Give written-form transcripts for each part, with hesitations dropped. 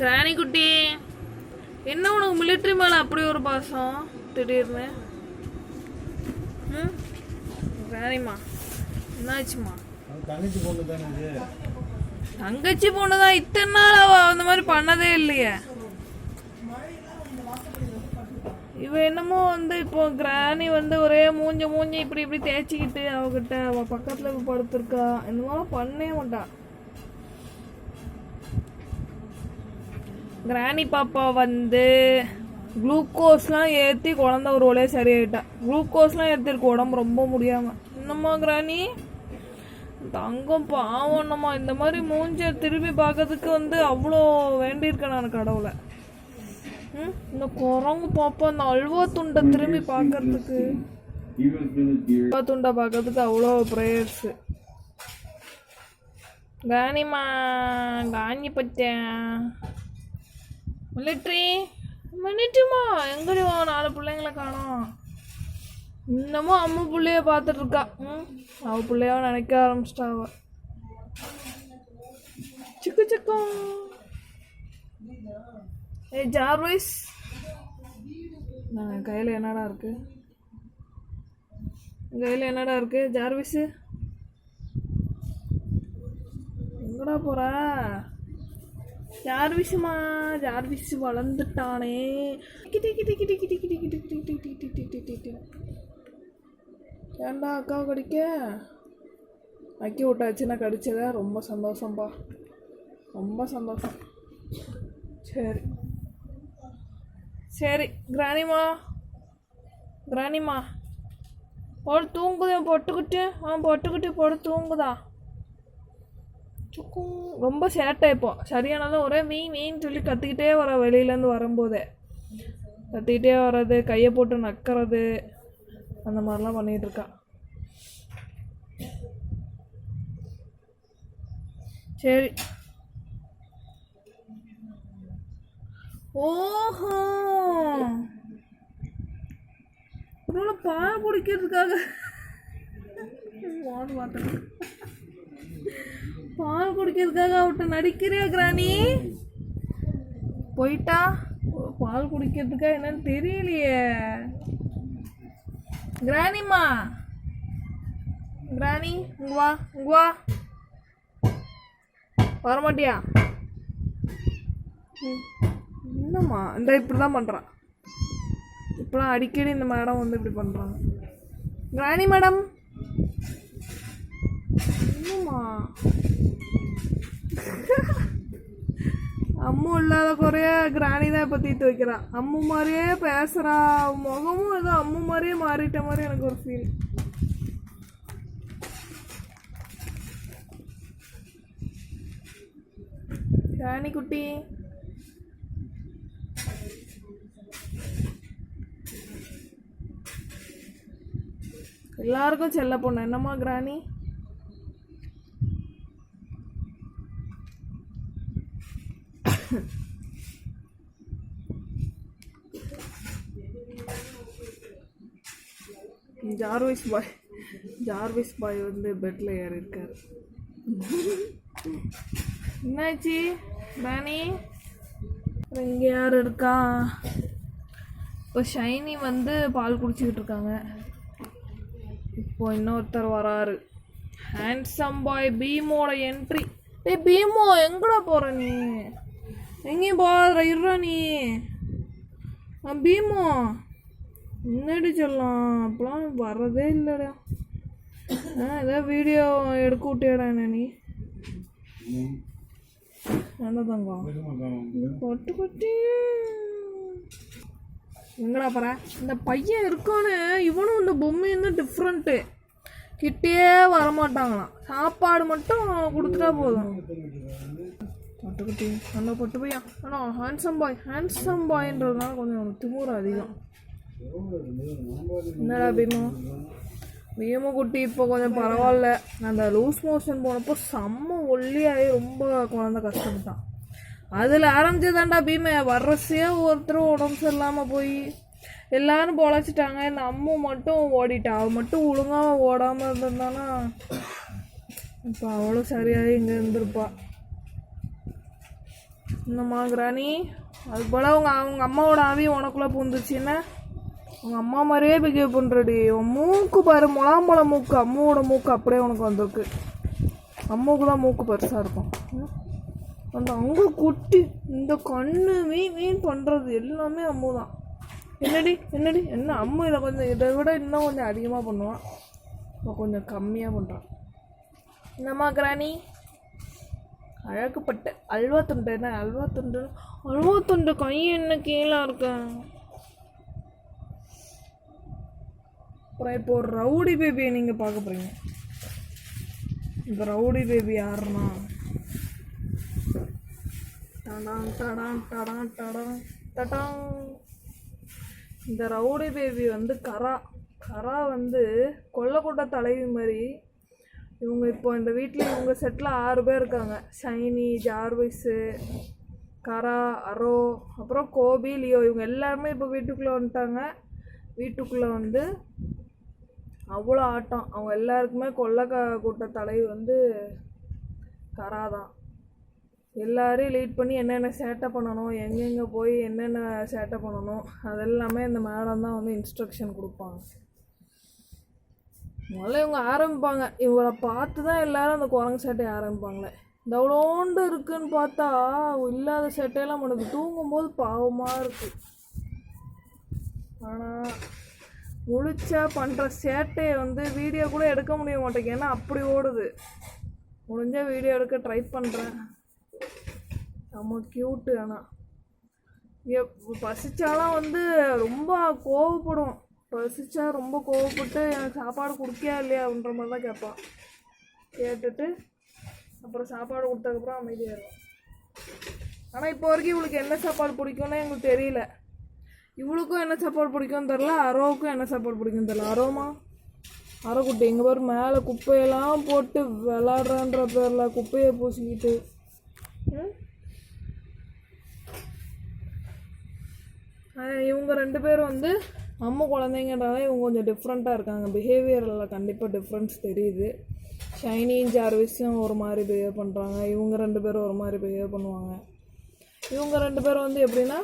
கிராணி குட்டி, என்ன உனக்கு மிலிட்ரி மேல அப்படி ஒரு பாசம் திடீர்னு? கிராணிமா என்னாச்சுமா? தங்கச்சி பொண்ணு தானே. தங்கச்சி பொண்ணுதான். இத்தனை நாள் அவ அந்த மாதிரி பண்ணதே இல்லையே. இவ என்னமோ இப்போ கிராணி ஒரே மூஞ்சி இப்படி இப்படி தேய்ச்சிக்கிட்டு அவகிட்ட அவ பக்கத்துல படுத்திருக்கா. இந்த மாதிரி பண்ணவே மாட்டா. கிராணி பாப்பா குளுக்கோஸ்லாம் ஏற்றி குழந்த ஒரு ஒரே சரியாயிட்டா. குளுக்கோஸ்லாம் ஏற்றிருக்கு உடம்பு ரொம்ப முடியாம. என்னம்மா கிராணி தங்கம் பாவம்மா, இந்த மாதிரி மூஞ்ச திரும்பி பார்க்கறதுக்கு அவ்வளோ வேண்டியிருக்கேன் நான் கடவுளை. இந்த குரங்கு பாப்பா அந்த அல்வா துண்டை திரும்பி பார்க்கறதுக்கு, அல்வா துண்டை பார்க்கறதுக்கு அவ்வளோ ப்ரேயர்ஸு. கிராணிமா காஞ்சி பச்சேன் மிலிட்ரிமா எங்கடிவா 4 பிள்ளைங்களை காணோம். இன்னமும் அம்மா பிள்ளைய பார்த்துட்டு இருக்கா. அவ பிள்ளையாவ நினைக்க ஆரம்பிச்சிட்டா. அவ சிக்கு சிக்கம். ஜார்வைஸ், நான் கையில் என்னடா இருக்கு? கையில் என்னடா இருக்கு ஜார்வைஸு? எங்கடா போற ஜார்விஸுமா? ஜார்விஸ் வளர்ந்துட்டானே. கிட்டி கிட்டி கிட்டி கிட்டி கிட்டி கிட்டி கிட்டி கிட்டி கிட்டி கிட்டி. ஏண்டா அக்கா கடிக்க? அக்கி விட்டாச்சுன்னா கடிச்சதா? ரொம்ப சந்தோஷம்பா, ரொம்ப சந்தோஷம். சரி சரி கிராணிமா போடு தூங்குதா? பொட்டுக்குட்டி பொட்டுக்குட்டி போடு தூங்குதா? ரொம்ப சேட்டை. இப்போ சரியானதான் ஒரே மீன் சொல்லி கத்திக்கிட்டே வர. வெளியிலேருந்து வரும்போதே கத்திக்கிட்டே வர்றது, கையை போட்டு நக்கிறது, அந்த மாதிரிலாம் பண்ணிகிட்டு இருக்கா. சரி. ஓஹோ, உன்னால பால் குடிக்கிறதுக்காக பால் குடிக்கிறதுக்காக அவட்ட நடிக்கிறியா கிராணி? போயிட்டா பால் குடிக்கிறதுக்கா என்னன்னு தெரியலையே. கிராணிமா, கிராணி இங்க வா வரமாட்டியா? என்னம்மா இப்படிதான் பண்றான். இப்பெல்லாம் அடிக்கடி இந்த மேடம் இப்படி பண்றாங்க. கிராணி மேடம் என்னம்மா? அம்மு இல்லாத குறைய கிராணி தான் இப்போ தீர்த்து வைக்கிறா. அம்மு மாதிரியே பேசுறா. முகமும் ஏதோ அம்மு மாதிரியே மாறிட்ட மாதிரி எனக்கு ஒரு ஃபீல். கிராணி குட்டி, எல்லாருக்கும் செல்ல பொண்ணு என்னம்மா கிராணி? ஜார்விஸ் பாய் பெட்ல ஏறி இருக்காரு. என்னாச்சு ராணி? இங்க யார் இருக்கா? இப்போ ஷைனி பால் குடிச்சுக்கிட்டு இருக்காங்க. இப்போ இன்னொருத்தர் வராரு, ஹேண்ட்ஸம் பாய் பீமோட என்ட்ரி. பீமோ எங்கடா போற நீ? எங்கேயும் போகிற இருறா நீ. பீமோ முன்னாடி சொல்லலாம், அப்பெல்லாம் வர்றதே இல்லைடா. ஏதாவது வீடியோ எடுக்க விட்டியாடா என்ன நீ? என்னதாங்க பொட்டு பொட்டி எங்கடா போற? இந்த பையன் இருக்கானு இவனும் இந்த பொம்மையும் டிஃப்ரெண்ட்டு. கிட்டே வரமாட்டாங்களாம். சாப்பாடு மட்டும் கொடுத்துட்டா போதும். பொட்டுக்குட்டி நல்லா பொட்டு பையா. ஆனால் ஹேண்ட்ஸம் பாய்ன்றதுனால கொஞ்சம் திமுற அதிகம். என்னடா பீமு குட்டி இப்போ கொஞ்சம் பரவாயில்ல. அந்த லூஸ் மோஷன் போனப்போ செம்ம ஒல்லியாகி ரொம்ப குழந்தை கஷ்டப்பட்டான். அதில் ஆரம்பிச்சதாண்டா பீமை. வர்றசையே ஒருத்தரும் உடம்பு சரியில்லாமல் போய் எல்லாரும் பொழைச்சிட்டாங்க. இந்த அம்மு மட்டும் ஓடிட்டா. அவள் மட்டும் ஒழுங்காக ஓடாமல் இருந்திருந்தானா இப்போ அவளும் சரியாகி இங்கே இருந்திருப்பா. என்னம்மா கிராணி, அது போல் அவங்க அம்மாவோட ஆவி உனக்குள்ளே பூந்துச்சுன்னா உங்கள் அம்மா மாதிரியே பிஹேவ் பண்ணுறடி. உன் மூக்கு பாரு, முலாம்பழம் மூக்கு. அம்மாவோட மூக்கு அப்படியே உனக்கு வந்திருக்கு. அம்மாவுக்கு தான் மூக்கு பெருசாக இருக்கும். அந்த அங்கே குட்டி இந்த கண்ணு மீன் பண்ணுறது எல்லாமே அம்மு தான். என்னடி என்ன அம்மு இதை கொஞ்சம் இதை விட இன்னும் கொஞ்சம் அதிகமாக பண்ணுவான், இப்போ கொஞ்சம் கம்மியாக பண்ணுறான். என்னம்மா கிராணி, அழகுப்பட்ட அல்வா துண்டு. என்ன அல்வா துண்டு கை என்ன கீழே இருக்க. அப்புறம் இப்போ ஒரு ரவுடி பேபியை நீங்கள் பார்க்க போகிறீங்க. இந்த ரவுடி பேபி யாருன்னா டடாங் டடாங் டடாங் டடாங் டடாங். இந்த ரவுடி பேபி வந்து கரா வந்து கொல்லக்கூட்ட தலைவி மாதிரி. இவங்க இப்போ இந்த வீட்டில் இவங்க செட்டில் 6 பேர் இருக்காங்க. ஷைனி, ஜார்விஸு, கரா, அரோ, அப்புறம் கோபி, லியோ. இவங்க எல்லாருமே இப்போ வீட்டுக்குள்ளே வந்துட்டாங்க. வீட்டுக்குள்ளே வந்து அவ்வளோ ஆட்டம். அவங்க எல்லாருக்குமே கூட்ட தலைவி வந்து கரா தான். எல்லாரையும் லீட் பண்ணி என்னென்ன சேட்டை பண்ணணும், எங்கெங்கே போய் என்னென்ன சேட்டை பண்ணணும், அதெல்லாமே இந்த மேடம் தான் வந்து இன்ஸ்ட்ரக்ஷன் கொடுப்பாங்க. முதல்ல இவங்க ஆரம்பிப்பாங்க. இவங்களை பார்த்து தான் எல்லோரும் அந்த குரங்கு சேட்டையை ஆரம்பிப்பாங்களே. இந்த அவ்வளோண்டு இருக்குன்னு பார்த்தா இல்லாத சேட்டையெல்லாம் உனக்கு தூங்கும்போது பாவமாக இருக்குது. ஆனால் முழிச்சா பண்ணுற சேட்டையை வந்து வீடியோ கூட எடுக்க முடிய மாட்டேங்க, ஏன்னா அப்படி ஓடுது. முடிஞ்சால் வீடியோ எடுக்க ட்ரை பண்ணுறேன். நம்ம க்யூட்டு. ஆனால் பசிச்சாலாம் வந்து ரொம்ப கோவப்படும். பசிச்சா ரொம்ப கோவப்பட்டு எனக்கு சாப்பாடு குடிக்கா இல்லையா அப்படின்ற மாதிரி தான் கேட்பான். கேட்டுட்டு அப்புறம் சாப்பாடு கொடுத்ததுக்கப்புறம் அமைதியாகிடும். ஆனால் இப்போ வரைக்கும் இவளுக்கு என்ன சாப்பாடு பிடிக்கும்னு எங்களுக்கு தெரியல. இவளுக்கும் என்ன சாப்பாடு பிடிக்கும்னு தெரில, அரோவுக்கும் என்ன சாப்பாடு பிடிக்கும்னு தெரில. அரோ குட்டி எங்கே பாரு மேலே குப்பையெல்லாம் போட்டு விளாட்றான்ற பேரில் குப்பையை பூசிக்கிட்டு. இவங்க 2 பேரும் வந்து அம்மா குழந்தைங்கனால இவங்க கொஞ்சம் டிஃப்ரெண்ட்டாக இருக்காங்க. பிஹேவியரில் கண்டிப்பாக டிஃப்ரென்ஸ் தெரியுது. ஷைனியும் ஜார்விஸும் ஒரு மாதிரி பிஹேவ் பண்ணுறாங்க. இவங்க 2 பேரும் ஒரு மாதிரி பிஹேவ் பண்ணுவாங்க. இவங்க 2 பேரும் வந்து எப்படின்னா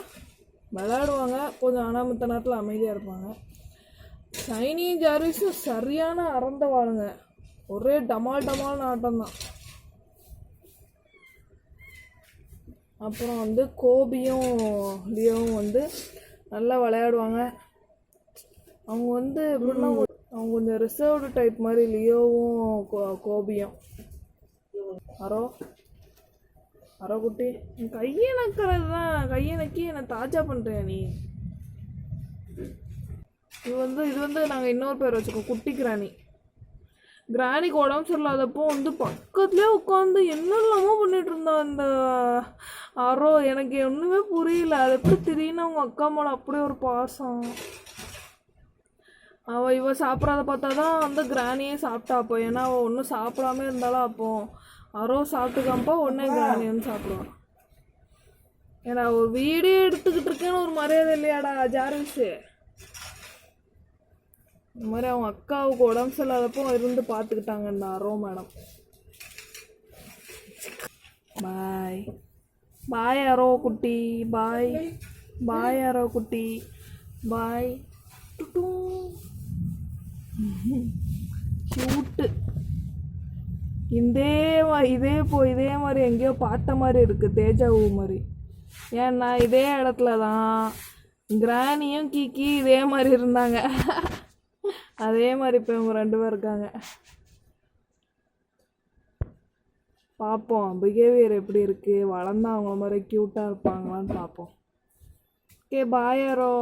விளையாடுவாங்க, கொஞ்சம் அனாமத்த நேரத்தில் அமைதியாக இருப்பாங்க. ஷைனியும் ஜார்விஸும் சரியான அறந்த வாழுங்க. ஒரே டமால்னு ஆட்டம் தான். அப்புறம் வந்து கோபியும் லியோவும் வந்து நல்லா விளையாடுவாங்க. அவங்க வந்து எப்படின்னா அவங்க கொஞ்சம் ரிசர்வ்டு டைப் மாதிரி. லியோவும் கோபியும். அரோ குட்டி கையை நக்கிறது தான். கையை நக்கி என்னை தாஜா பண்ணுறேன் நீ. இது வந்து நாங்கள் இன்னொரு பேர் வச்சுக்கோம், குட்டி கிராணி. கிராணிக்கு உடம்பு சரியில்லாதப்போ வந்து பக்கத்துலேயே உட்காந்து என்னெல்லாமோ பண்ணிட்டு இருந்தா அந்த அரோ. எனக்கு ஒன்றுமே புரியல. அது எப்படி திடீர்னு அவங்க அக்கா மேலே அப்படியே ஒரு பாசம். இவ சாப்பிட்றத பார்த்தா தான் வந்து கிராணியே சாப்பிட்டா. அப்போ ஏன்னா அவள் ஒன்றும் சாப்பிடாம இருந்தாலும் அப்போ அரோ சாப்பிட்டுக்காம்பா உடனே கிராணி வந்து சாப்பிடுவான். ஏன்னா ஒரு வீடியோ எடுத்துக்கிட்டு இருக்கேன்னு ஒரு மரியாதை இல்லையாடா ஜார்விஸு. இந்த மாதிரி அவங்க அக்காவுக்கு உடம்பு சரியில்லாதப்போ இருந்து பார்த்துக்கிட்டாங்க இந்த அரோ மேடம். பாய் அரோ குட்டி. பாய் அரோ குட்டி. பாய். க்யூட்டு. இதே மாதிரி எங்கேயோ பார்த்த மாதிரி இருக்குது, தேஜாவு மாதிரி. ஏன்னா இதே இடத்துல தான் கிராணியும் கீக்கி இதே மாதிரி இருந்தாங்க. அதே மாதிரி இப்போ இவங்க 2 பேர் இருக்காங்க. பார்ப்போம் பிஹேவியர் எப்படி இருக்குது, வளர்ந்தா அவங்கள மாதிரி க்யூட்டாக இருப்பாங்களான்னு பார்ப்போம். Okay bye அரோ.